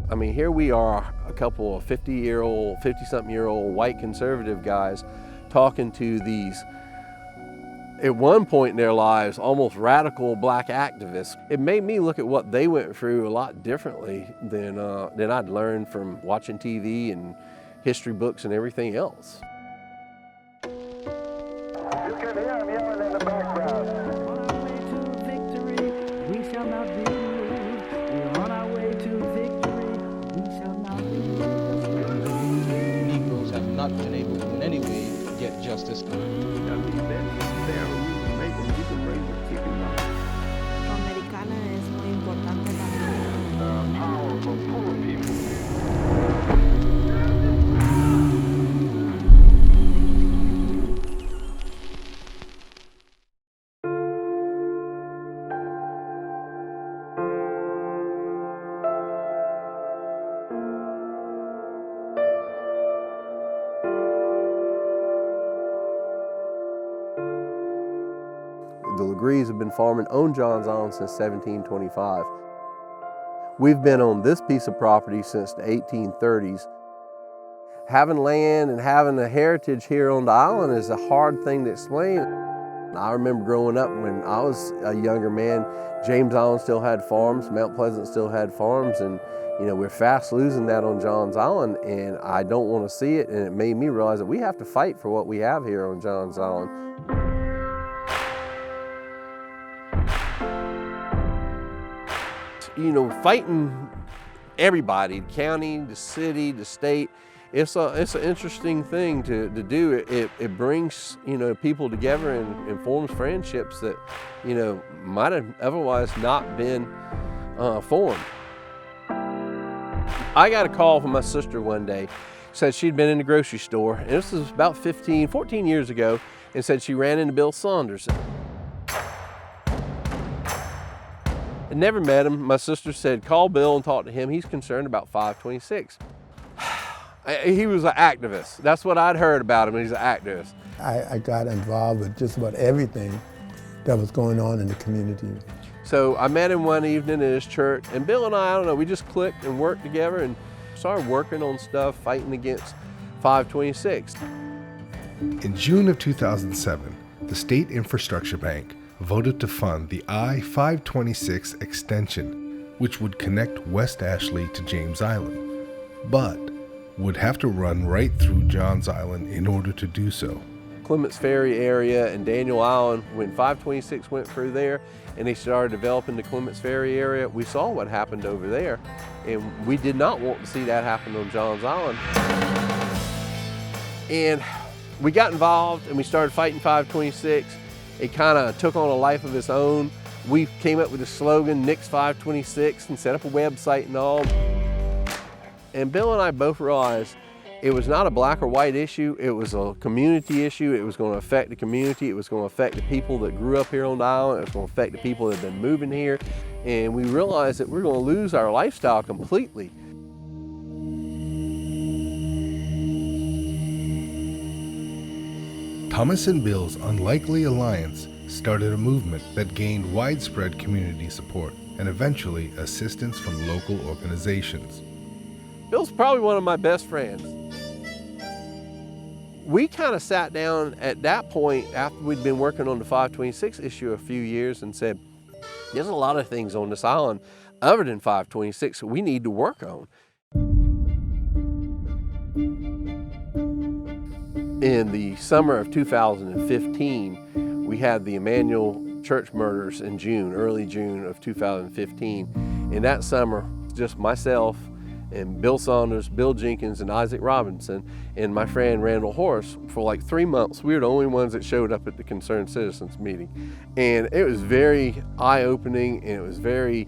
I mean, here we are, a couple of 50-something-year-old white conservative guys talking to these, at one point in their lives, almost radical black activists. It made me look at what they went through a lot differently than I'd learned from watching TV and history books and everything else. You can hear them yelling in the background. On our way to victory, we shall not be moved. We're on our way to victory, we shall not be moved. Negroes have not been able to in any way get justice. Afroamericana es muy importante también. The power of a poor people. The Legares have been farming on Johns Island since 1725. We've been on this piece of property since the 1830s. Having land and having a heritage here on the island is a hard thing to explain. I remember growing up when I was a younger man, James Island still had farms, Mount Pleasant still had farms, and we're fast losing that on Johns Island, and I don't want to see it, and it made me realize that we have to fight for what we have here on Johns Island. Fighting everybody, the county, the city, the state, it's an interesting thing to do. It brings, people together and forms friendships that, might have otherwise not been formed. I got a call from my sister one day, said she'd been in the grocery store, and this was about 14 years ago, and said she ran into Bill Saunders. I never met him. My sister said, call Bill and talk to him. He's concerned about 526. He was an activist. That's what I'd heard about him. He's an activist. I got involved with just about everything that was going on in the community. So I met him one evening at his church, and Bill and I don't know, we just clicked and worked together and started working on stuff, fighting against 526. In June of 2007, the State Infrastructure Bank voted to fund the I-526 extension, which would connect West Ashley to James Island, but would have to run right through Johns Island in order to do so. Clements Ferry area and Daniel Island, when 526 went through there and they started developing the Clements Ferry area, we saw what happened over there, and we did not want to see that happen on Johns Island. And we got involved and we started fighting 526. It kind of took on a life of its own. We came up with the slogan, Nix 526, and set up a website and all. And Bill and I both realized it was not a black or white issue, it was a community issue. It was going to affect the community, it was going to affect the people that grew up here on the island, it was going to affect the people that have been moving here. And we realized that we're going to lose our lifestyle completely. Thomas and Bill's unlikely alliance started a movement that gained widespread community support and eventually assistance from local organizations. Bill's probably one of my best friends. We kind of sat down at that point after we'd been working on the 526 issue a few years and said, there's a lot of things on this island other than 526 that we need to work on. In the summer of 2015, we had the Emmanuel church murders in June, early June of 2015. In that summer, just myself and Bill Saunders, Bill Jenkins, and Isaac Robinson, and my friend Randall Horace, for like 3 months, we were the only ones that showed up at the Concerned Citizens meeting. And it was very eye-opening, and it was very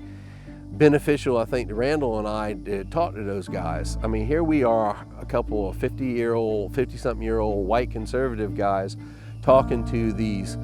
beneficial, I think, to Randall and I to talk to those guys. I mean, here we are, a couple of 50-something-year-old white conservative guys talking to these,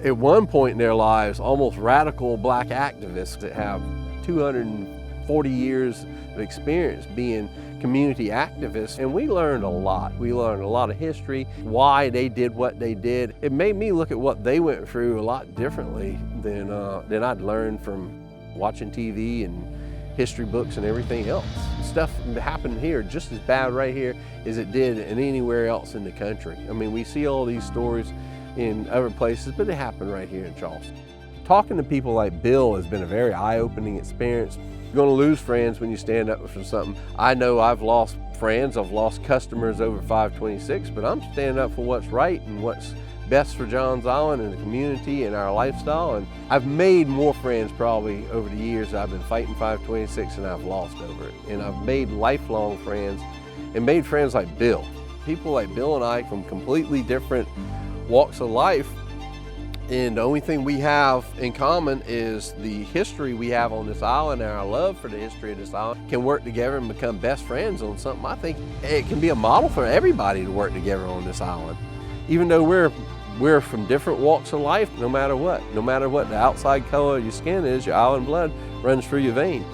at one point in their lives, almost radical black activists that have 240 years of experience being community activists. And we learned a lot. We learned a lot of history, why they did what they did. It made me look at what they went through a lot differently than I'd learned from watching TV and history books and everything else. Stuff happened here just as bad right here as it did in anywhere else in the country. I mean, we see all these stories in other places, but it happened right here in Charleston. Talking to people like Bill has been a very eye-opening experience. You're going to lose friends when you stand up for something. I know I've lost friends, I've lost customers over 526, but I'm standing up for what's right and what's best for Johns Island and the community and our lifestyle. And I've made more friends probably over the years I've been fighting 526 than I've lost over it. And I've made lifelong friends and made friends like Bill. People like Bill and I from completely different walks of life. And the only thing we have in common is the history we have on this island and our love for the history of this island can work together and become best friends on something. I think it can be a model for everybody to work together on this island. Even though we're from different walks of life, no matter what the outside color of your skin is, your island blood runs through your veins.